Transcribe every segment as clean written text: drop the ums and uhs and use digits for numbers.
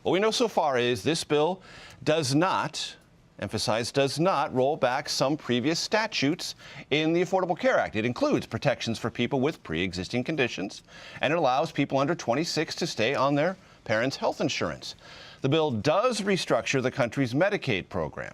What we know so far is this bill does not, emphasize, does not roll back some previous statutes in the Affordable Care Act. It includes protections for people with pre-existing conditions, and it allows people under 26 to stay on their parents' health insurance. The bill does restructure the country's Medicaid program.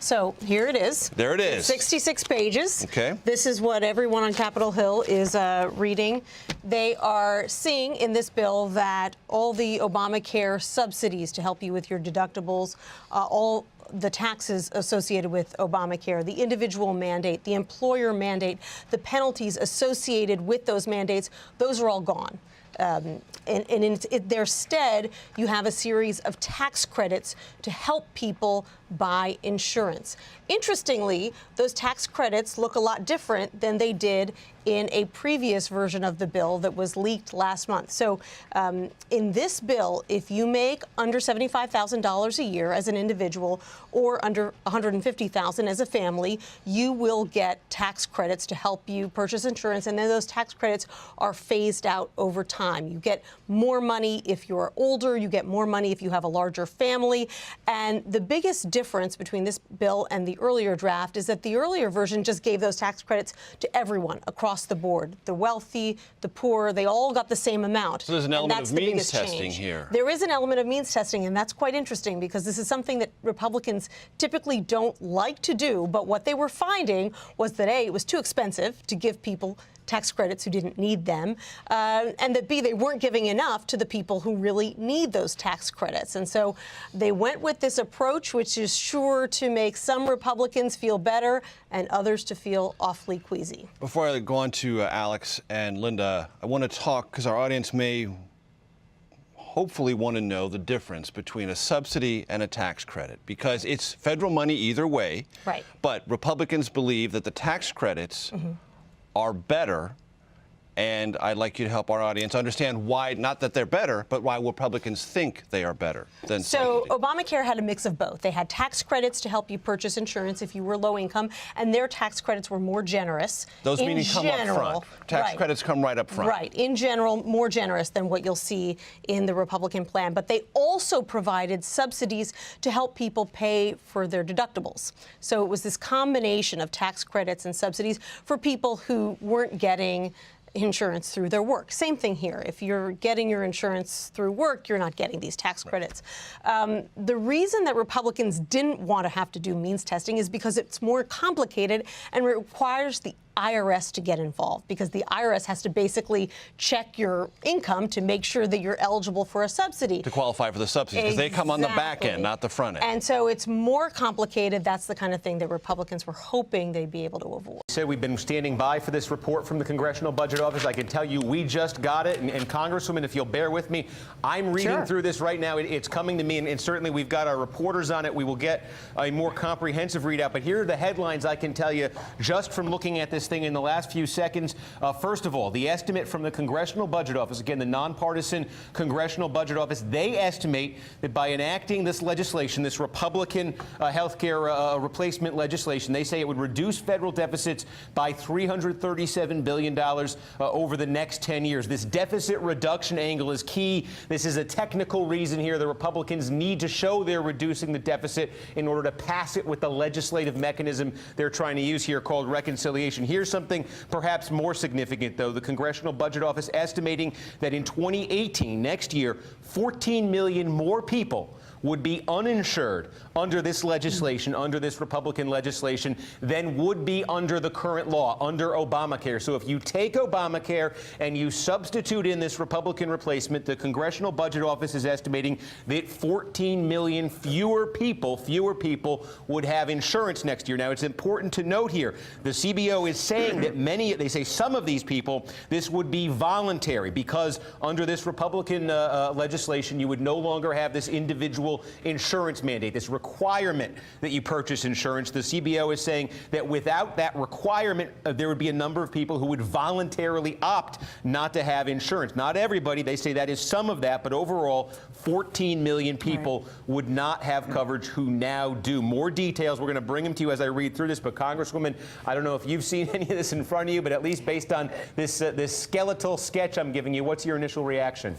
So here it is. There it is. 66 pages. Okay. This is what everyone on Capitol Hill is reading. They are seeing in this bill that all the Obamacare subsidies to help you with your deductibles, all the taxes associated with Obamacare, the individual mandate, the employer mandate, the penalties associated with those mandates, those are all gone. In their stead, you have a series of tax credits to help people buy insurance. Interestingly, those tax credits look a lot different than they did in a previous version of the bill that was leaked last month. So in this bill, if you make under $75,000 a year as an individual or under $150,000 as a family, you will get tax credits to help you purchase insurance, and then those tax credits are phased out over time. You get more money if you're older, you get more money if you have a larger family, and the biggest difference between this bill and the earlier draft is that the earlier version just gave those tax credits to everyone across the board. The wealthy, the poor, they all got the same amount. So there's an element of means testing here. There is an element of means testing, and that's quite interesting because this is something that Republicans typically don't like to do. But what they were finding was that A, it was too expensive to give people tax credits who didn't need them, and that B, they weren't giving enough to the people who really need those tax credits. And so they went with this approach, which is sure to make some Republicans feel better and others to feel awfully queasy. Before I go on to Alex and Linda, I want to talk, because our audience may hopefully want to know the difference between a subsidy and a tax credit, because it's federal money either way. Right. But Republicans believe that the tax credits are better, and I'd like you to help our audience understand why, not that they're better, but why Republicans think they are better than So subsidy. Obamacare had a mix of both. They had tax credits to help you purchase insurance if you were low income, and their tax credits were more generous. Those meaning come up front. Tax credits come right up front. Right. In general, more generous than what you'll see in the Republican plan. But they also provided subsidies to help people pay for their deductibles. So it was this combination of tax credits and subsidies for people who weren't getting insurance through their work. Same thing here. If you're getting your insurance through work, you're not getting these tax credits. The reason that Republicans didn't want to have to do means testing is because it's more complicated and requires the IRS to get involved, because the IRS has to basically check your income to make sure that you're eligible for a subsidy. To qualify for the subsidy, because they come on the back end, not the front end. And so it's more complicated. That's the kind of thing that Republicans were hoping they'd be able to avoid. So we've been standing by for this report from the Congressional Budget Office. I can tell you we just got it. And Congresswoman, if you'll bear with me, I'm reading through this right now. It's coming to me, and certainly we've got our reporters on it. We will get a more comprehensive readout. But here are the headlines I can tell you just from looking at this thing in the last few seconds. First of all, the estimate from the Congressional Budget Office, again, the nonpartisan Congressional Budget Office, they estimate that by enacting this legislation, this Republican health care replacement legislation, they say it would reduce federal deficits by $337 billion over the next 10 years. This deficit reduction angle is key. This is a technical reason here. The Republicans need to show they're reducing the deficit in order to pass it with the legislative mechanism they're trying to use here called reconciliation. Here's something perhaps more significant, though. The Congressional Budget Office estimating that in 2018, next year, 14 million more people would be uninsured under this legislation, under this Republican legislation, than would be under the current law, under Obamacare. So if you take Obamacare and you substitute in this Republican replacement, the Congressional Budget Office is estimating that 14 million fewer people would have insurance next year. Now, it's important to note here, the CBO is saying that they say some of these people, this would be voluntary, because under this Republican legislation, you would no longer have this individual insurance mandate, this requirement that you purchase insurance. The CBO is saying that without that requirement, there would be a number of people who would voluntarily opt not to have insurance. Not everybody. They say that is some of that, but overall, 14 million people would not have coverage who now do. More details, we're going to bring them to you as I read through this, but Congresswoman, I don't know if you've seen any of this in front of you, but at least based on this skeletal sketch I'm giving you, what's your initial reaction?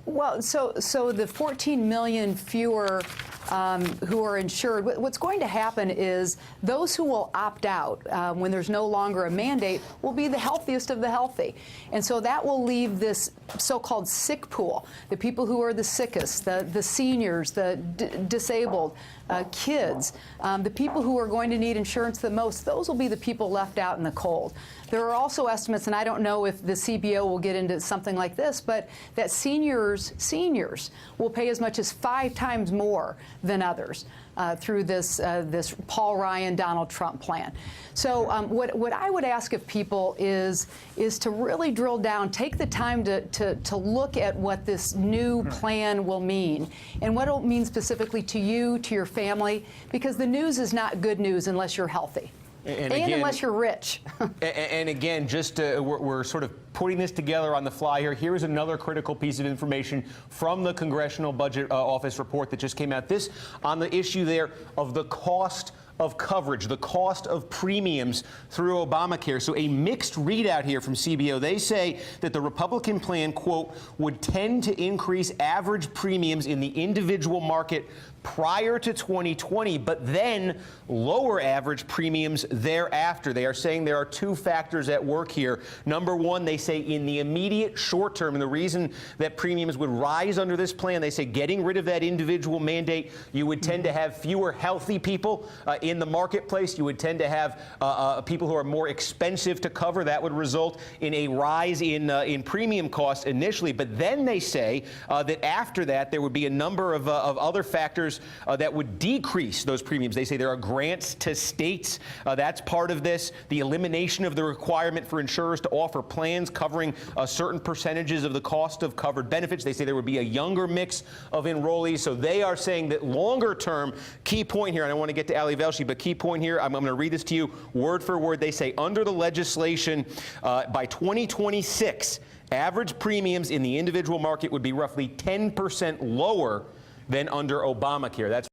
Well, so the 14 million fewer who are insured, what's going to happen is those who will opt out when there's no longer a mandate will be the healthiest of the healthy. And so that will leave this so-called sick pool, the people who are the sickest, the seniors, the disabled, kids, the people who are going to need insurance the most. Those will be the people left out in the cold. There are also estimates, and I don't know if the CBO will get into something like this, but that seniors will pay as much as 5 times more than others through this Paul Ryan, Donald Trump plan. So what I would ask of people is to really drill down, take the time to look at what this new plan will mean and what it will mean specifically to you, to your family, because the news is not good news unless you're healthy. And again, unless you're rich. And again, just we're sort of putting this together on the fly here. Here is another critical piece of information from the Congressional Budget Office report that just came out. This on the issue there of the cost of coverage, the cost of premiums through Obamacare. So a mixed readout here from CBO. They say that the Republican plan, quote, would tend to increase average premiums in the individual market prior to 2020, but then lower average premiums thereafter. They are saying there are 2 factors at work here. Number one, they say in the immediate short term, and the reason that premiums would rise under this plan, they say getting rid of that individual mandate, you would tend to have fewer healthy people in the marketplace. You would tend to have people who are more expensive to cover. That would result in a rise in premium costs initially. But then they say that after that, there would be a number of other factors that would decrease those premiums. They say there are grants to states. That's part of this. The elimination of the requirement for insurers to offer plans covering certain percentages of the cost of covered benefits. They say there would be a younger mix of enrollees. So they are saying that longer term, key point here, and I want to get to Ali Velshi, but key point here, I'm going to read this to you word for word. They say under the legislation, by 2026, average premiums in the individual market would be roughly 10% lower than under Obamacare. That's